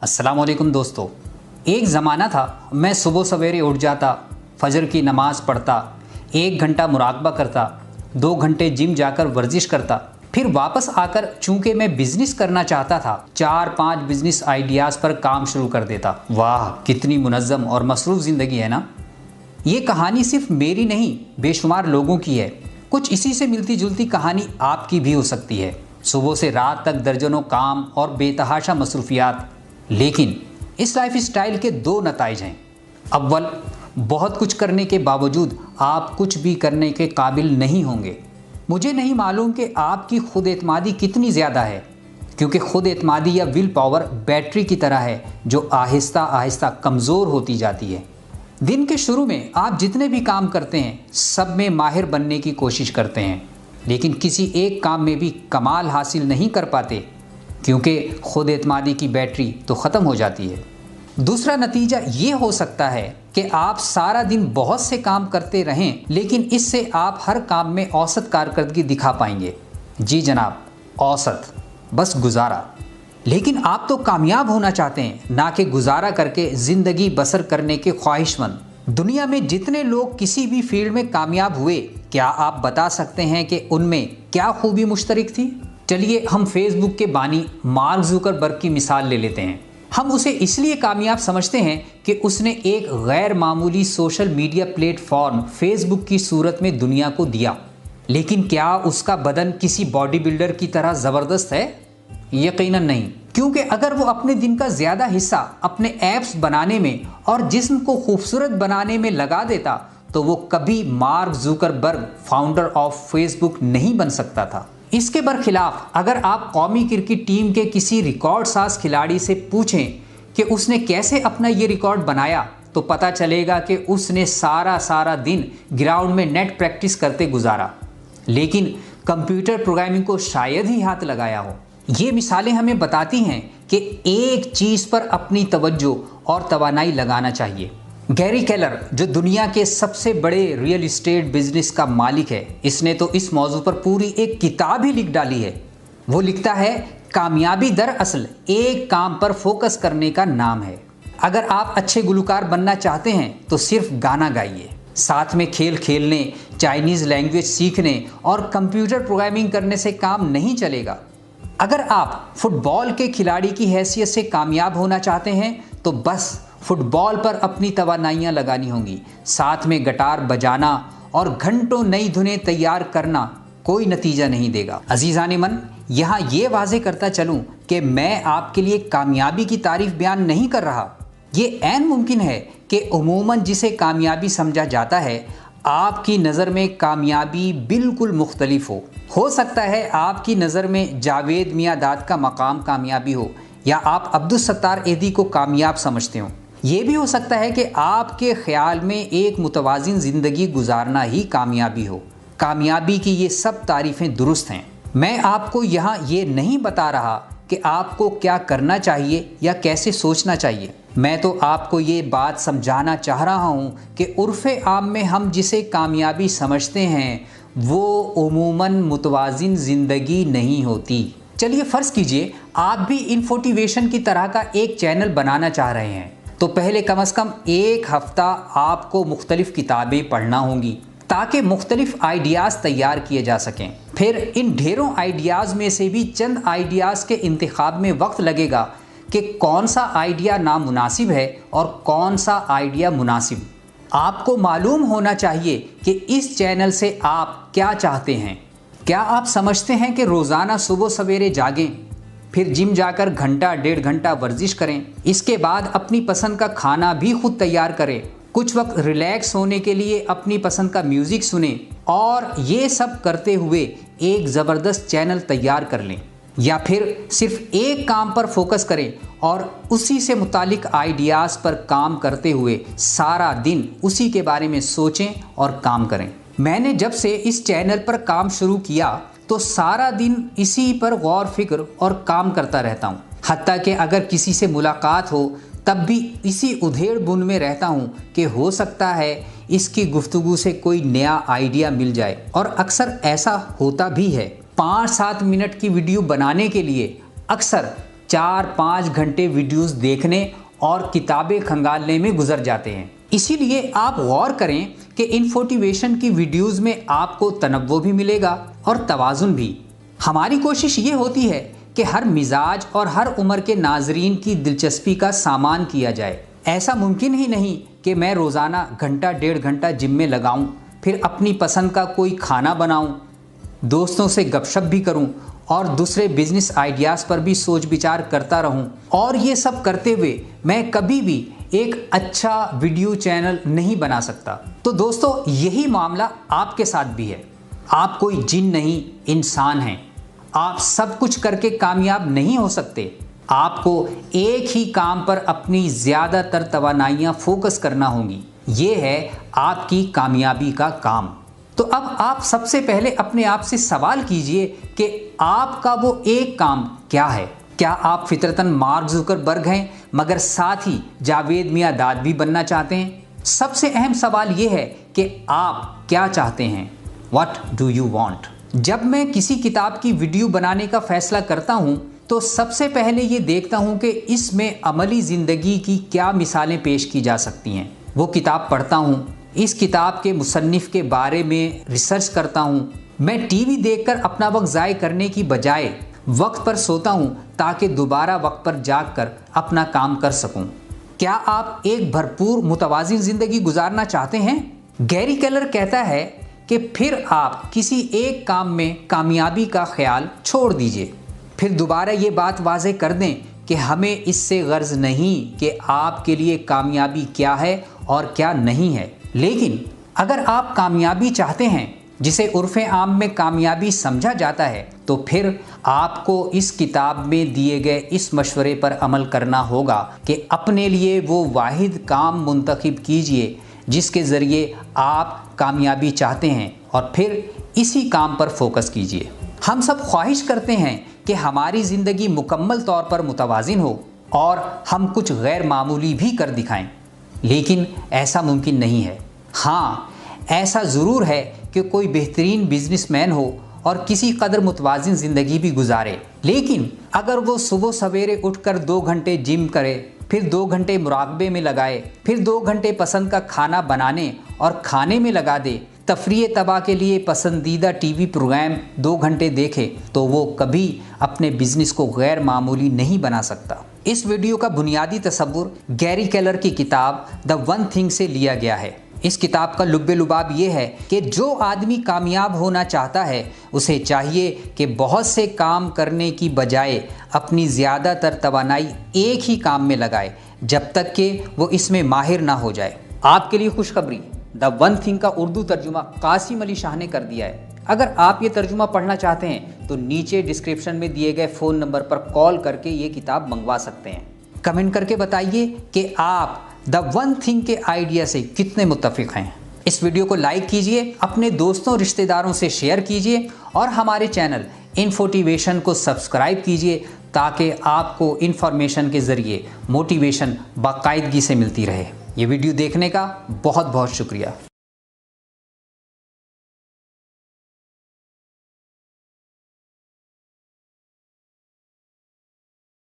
अस्सलाम वालेकुम दोस्तों। एक ज़माना था मैं सुबह सवेरे उठ जाता, फजर की नमाज़ पढ़ता, 1 घंटा मुराकबा करता, 2 घंटे जिम जाकर वर्जिश करता, फिर वापस आकर चूंकि मैं बिज़नेस करना चाहता था 4-5 बिज़नेस आइडियाज़ पर काम शुरू कर देता। वाह, कितनी मुनज़्ज़म और मसरूफ़ ज़िंदगी है ना। ये कहानी सिर्फ मेरी नहीं, बेशुमार लोगों की है। कुछ इसी से मिलती जुलती कहानी आपकी भी हो सकती है। सुबह से रात तक दर्जनों काम और बेतहाशा मसरूफियात। लेकिन इस लाइफ स्टाइल के 2 नताइज हैं। अव्वल, बहुत कुछ करने के बावजूद आप कुछ भी करने के काबिल नहीं होंगे। मुझे नहीं मालूम कि आपकी खुद एतमादी कितनी ज़्यादा है, क्योंकि खुद एतमादी या विल पावर बैटरी की तरह है जो आहिस्ता आहिस्ता कमज़ोर होती जाती है। दिन के शुरू में आप जितने भी काम करते हैं सब में माहिर बनने की कोशिश करते हैं, लेकिन किसी एक काम में भी कमाल हासिल नहीं कर पाते, क्योंकि खुद एतमादी की बैटरी तो ख़त्म हो जाती है। दूसरा नतीजा ये हो सकता है कि आप सारा दिन बहुत से काम करते रहें, लेकिन इससे आप हर काम में औसत कारकर्दगी दिखा पाएंगे। जी जनाब, औसत, बस गुजारा। लेकिन आप तो कामयाब होना चाहते हैं, ना कि गुजारा करके ज़िंदगी बसर करने के ख्वाहिशमंद। दुनिया में जितने लोग किसी भी फील्ड में कामयाब हुए, क्या आप बता सकते हैं कि उनमें क्या खूबी मुश्तरक थी? चलिए हम फेसबुक के बानी मार्क ज़ुकरबर्ग की मिसाल ले लेते हैं। हम उसे इसलिए कामयाब समझते हैं कि उसने एक गैर मामूली सोशल मीडिया प्लेटफॉर्म फेसबुक की सूरत में दुनिया को दिया। लेकिन क्या उसका बदन किसी बॉडी बिल्डर की तरह ज़बरदस्त है? यकीनन नहीं, क्योंकि अगर वो अपने दिन का ज़्यादा हिस्सा अपने ऐप्स बनाने में और जिस्म को खूबसूरत बनाने में लगा देता तो वो कभी mark Zuckerberg, founder of Facebook, नहीं बन सकता था। इसके बरखिलाफ अगर आप कौमी क्रिकेट टीम के किसी रिकॉर्ड साज खिलाड़ी से पूछें कि उसने कैसे अपना ये रिकॉर्ड बनाया, तो पता चलेगा कि उसने सारा दिन ग्राउंड में नेट प्रैक्टिस करते गुजारा, लेकिन कंप्यूटर प्रोग्रामिंग को शायद ही हाथ लगाया हो। ये मिसालें हमें बताती हैं कि एक चीज़ पर अपनी तवज्जो और तवानाई लगाना चाहिए। गैरी केलर, जो दुनिया के सबसे बड़े रियल इस्टेट बिजनेस का मालिक है, इसने तो इस मौजू पर पूरी एक किताब ही लिख डाली है। वो लिखता है, कामयाबी दरअसल एक काम पर फोकस करने का नाम है। अगर आप अच्छे गुलकार बनना चाहते हैं तो सिर्फ गाना गाइए, साथ में खेल खेलने, चाइनीज़ लैंग्वेज सीखने और कंप्यूटर प्रोग्रामिंग करने से काम नहीं चलेगा। अगर आप फुटबॉल के खिलाड़ी की हैसियत से कामयाब होना चाहते हैं तो बस फुटबॉल पर अपनी तवानाइयाँ लगानी होंगी। साथ में गिटार बजाना और घंटों नई धुनें तैयार करना कोई नतीजा नहीं देगा। अजीज़ान मन, यहाँ ये वाज़े करता चलूँ कि मैं आपके लिए कामयाबी की तारीफ बयान नहीं कर रहा। ये ऐन मुमकिन है कि उमूमन जिसे कामयाबी समझा जाता है, आपकी नज़र में कामयाबी बिल्कुल मुख्तलिफ हो सकता है आपकी नज़र में जावेद मियाँदाद का मकाम कामयाबी हो, या आप अब्दुल सत्तार एदी को कामयाब समझते हो। ये भी हो सकता है कि आपके ख्याल में एक मुतवाज़िन ज़िंदगी गुजारना ही कामयाबी हो। कामयाबी की ये सब तारीफ़ें दुरुस्त हैं। मैं आपको यहाँ ये नहीं बता रहा कि आपको क्या करना चाहिए या कैसे सोचना चाहिए। मैं तो आपको ये बात समझाना चाह रहा हूँ कि उर्फ़े आम में हम जिसे कामयाबी समझते हैं वो उमूमन मुतवाज़िन ज़िंदगी नहीं होती। चलिए फ़र्ज़ कीजिए आप भी इन्फोटिवेशन की तरह का एक चैनल बनाना चाह रहे हैं, तो पहले कम से कम 1 हफ़्ता आपको मुख्तलिफ़ किताबें पढ़ना होंगी ताकि मुख्तलिफ़ आइडियाज़ तैयार किए जा सकें। फिर इन ढेरों आइडियाज़ में से भी चंद आइडियाज़ के इंतखाब में वक्त लगेगा कि कौन सा आइडिया नामुनासिब है और कौन सा आइडिया मुनासिब। आपको मालूम होना चाहिए कि इस चैनल से आप क्या चाहते हैं। क्या आप समझते हैं कि रोज़ाना सुबह सवेरे जागें, फिर जिम जाकर घंटा 1.5 घंटा वर्जिश करें, इसके बाद अपनी पसंद का खाना भी खुद तैयार करें, कुछ वक्त रिलैक्स होने के लिए अपनी पसंद का म्यूज़िक सुने और ये सब करते हुए एक ज़बरदस्त चैनल तैयार कर लें, या फिर सिर्फ एक काम पर फोकस करें और उसी से मुतालिक आइडियाज़ पर काम करते हुए सारा दिन उसी के बारे में सोचें और काम करें। मैंने जब से इस चैनल पर काम शुरू किया तो सारा दिन इसी पर गौर फिक्र और काम करता रहता हूँ। हत्ता कि अगर किसी से मुलाकात हो तब भी इसी उधेड़ बुन में रहता हूँ कि हो सकता है इसकी गुफ्तगू से कोई नया आइडिया मिल जाए, और अक्सर ऐसा होता भी है। 5-7 मिनट की वीडियो बनाने के लिए अक्सर 4-5 घंटे वीडियोस देखने और किताबें खंगालने में गुजर जाते हैं। इसीलिए आप गौर करें कि इन्फोटिवेशन की वीडियोस में आपको तनव्वुर भी मिलेगा और तवाज़ुन भी। हमारी कोशिश ये होती है कि हर मिजाज और हर उम्र के नाजरीन की दिलचस्पी का सामान किया जाए। ऐसा मुमकिन ही नहीं कि मैं रोज़ाना घंटा 1.5 घंटा जिम में लगाऊं, फिर अपनी पसंद का कोई खाना बनाऊं, दोस्तों से गपशप भी करूं और दूसरे बिजनेस आइडियाज़ पर भी सोच विचार करता रहूं। और ये सब करते हुए मैं कभी भी एक अच्छा वीडियो चैनल नहीं बना सकता। तो दोस्तों, यही मामला आपके साथ भी है। आप कोई जिन नहीं, इंसान हैं। आप सब कुछ करके कामयाब नहीं हो सकते। आपको एक ही काम पर अपनी ज़्यादातर तवानाइयाँ फोकस करना होंगी। ये है आपकी कामयाबी का काम। तो अब आप सबसे पहले अपने आप से सवाल कीजिए कि आपका वो एक काम क्या है। क्या आप फितरतन मार्क जुकरबर्ग हैं मगर साथ ही जावेद मियांदाद भी बनना चाहते हैं? सबसे अहम सवाल ये है कि आप क्या चाहते हैं। What do you want? जब मैं किसी किताब की वीडियो बनाने का फैसला करता हूँ तो सबसे पहले ये देखता हूँ कि इसमें अमली ज़िंदगी की क्या मिसालें पेश की जा सकती हैं। वो किताब पढ़ता हूँ, इस किताब के मुसन्निफ़ के बारे में रिसर्च करता हूँ। मैं टीवी देखकर अपना वक्त ज़ाय करने की बजाय वक्त पर सोता हूँ ताकि दोबारा वक्त पर जाग कर अपना काम कर सकूँ। क्या आप एक भरपूर मुतवाज़िन ज़िंदगी गुजारना चाहते हैं? गैरी केलर कहता है कि फिर आप किसी एक काम में कामयाबी का ख्याल छोड़ दीजिए। फिर दोबारा ये बात वाज़े कर दें कि हमें इससे गर्ज नहीं कि आपके लिए कामयाबी क्या है और क्या नहीं है। लेकिन अगर आप कामयाबी चाहते हैं, जिसे उर्फ़े आम में कामयाबी समझा जाता है, तो फिर आपको इस किताब में दिए गए इस मशवरे पर अमल करना होगा कि अपने लिए वो वाहिद काम मुंतखब कीजिए जिसके ज़रिए आप कामयाबी चाहते हैं और फिर इसी काम पर फोकस कीजिए। हम सब ख्वाहिश करते हैं कि हमारी ज़िंदगी मुकम्मल तौर पर मुतवाज़िन हो और हम कुछ गैर मामूली भी कर दिखाएं, लेकिन ऐसा मुमकिन नहीं है। हाँ, ऐसा ज़रूर है कि कोई बेहतरीन बिजनेसमैन हो और किसी कदर मुतवाज़िन ज़िंदगी भी गुजारे, लेकिन अगर वो सुबह सवेरे उठकर 2 घंटे जिम करे, फिर 2 घंटे मुराकबे में लगाए, फिर 2 घंटे पसंद का खाना बनाने और खाने में लगा दे, तफरीह तबाह के लिए पसंदीदा टीवी प्रोग्राम 2 घंटे देखे, तो वो कभी अपने बिजनेस को गैर मामूली नहीं बना सकता। इस वीडियो का बुनियादी तसव्वुर गैरी केलर की किताब द वन थिंग से लिया गया है। इस किताब का लुब्बे लुबाब ये है कि जो आदमी कामयाब होना चाहता है उसे चाहिए कि बहुत से काम करने की बजाय अपनी ज़्यादातर तवानाई एक ही काम में लगाए जब तक कि वो इसमें माहिर ना हो जाए। आपके लिए खुशखबरी, द वन थिंग का उर्दू तर्जुमा कासिम अली शाह ने कर दिया है। अगर आप ये तर्जुमा पढ़ना चाहते हैं तो नीचे डिस्क्रिप्शन में दिए गए फ़ोन नंबर पर कॉल करके ये किताब मंगवा सकते हैं। कमेंट करके बताइए कि आप द वन थिंग के आइडिया से कितने मुत्तफिक हैं। इस वीडियो को लाइक कीजिए, अपने दोस्तों रिश्तेदारों से शेयर कीजिए और हमारे चैनल इन्फोटिवेशन को सब्सक्राइब कीजिए ताकि आपको इन्फॉर्मेशन के ज़रिए मोटिवेशन बाकायदगी से मिलती रहे। ये वीडियो देखने का बहुत बहुत शुक्रिया।